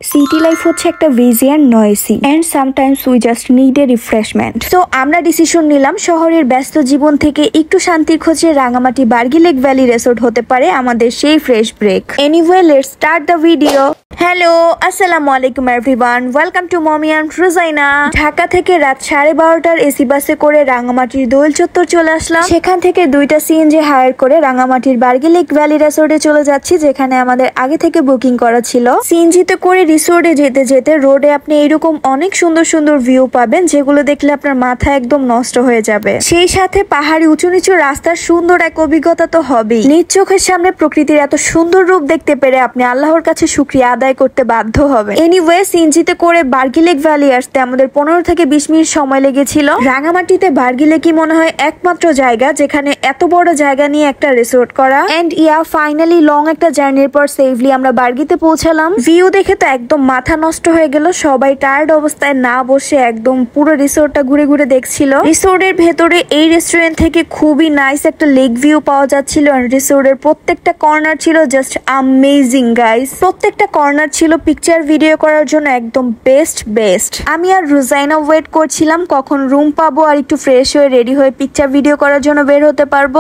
City life হচ্ছে একটা busy and নয়েসি and sometimes we just need a refreshment. তো আমরা ডিসিশন নিলাম শহরের ব্যস্ত জীবন থেকে একটু শান্তির খোঁজে Rangamati Bargi Lake Valley Resort হতে পারে আমাদের সেই fresh break. Anyway let's start the video. Hello, আসসালামু আলাইকুম everyone, welcome to mommy and Rozaina. Dhaka থেকে রাত 12:30টার এসি বাসে করে রাঙামাটির দোয়েল চত্বর চলে আসলাম। সেখান থেকে দুইটা সিএনজি হায়ার করে রাঙামাটির বার্গি লেক ভ্যালি রিসোর্টে চলে যাচ্ছি, যেখানে আমাদের আগে থেকে বুকিং করা ছিল। সিএনজিতে করে রিসোর্টে যেতে যেতে রোডে আপনি এরকম অনেক সুন্দর সুন্দর ভিউ পাবেন, যেগুলো দেখলে আপনার মাথা একদম নষ্ট হয়ে যাবে। সেই সাথে পাহাড়ি উঁচু নিচু রাস্তার সুন্দর এক অভিজ্ঞতা তো হবেই। নিজ চোখের সামনে প্রকৃতির এত সুন্দর রূপ দেখতে পেরে আপনি আল্লাহর কাছে শুকরিয়া আদায় করতে বাধ্য হবে। এনিওয়ে সিএনজিতে করে বার্গি লেক ভ্যালি আসতে আমাদের 15 থেকে 20 মিনিট সময় লেগেছিল। রাঙামাটিতে বার্গি লেকই মনে হয় একমাত্র জায়গা যেখানে এত বড় জায়গা নিয়ে একটা রিসোর্ট করা। এন্ড ফাইনালি লং একটা জার্নির পর সেফলি আমরা বার্গিতে পৌঁছালাম। ভিউ দেখে তো একদম মাথা নষ্ট হয়ে গেল। সবাই টায়ার্ড অবস্থায় না বসে একদম পুরো রিসোর্টটা ঘুরে ঘুরে দেখছিল। রিসোর্টের ভেতরে এই রেস্টুরেন্ট থেকে খুবই নাইস একটা লেক ভিউ পাওয়া যাচ্ছিল। রিসোর্টের প্রত্যেকটা কর্নার ছিল জাস্ট অ্যামেজিং গাইস। প্রত্যেকটা কর্নার ছিল পিকচার ভিডিও করার জন্য একদম বেস্ট। আমি আর রোজাইনা ওয়েট করছিলাম কখন রুম পাবো আর একটু ফ্রেশ হয়ে রেডি হয়ে পিকচার ভিডিও করার জন্য বের হতে পারবো।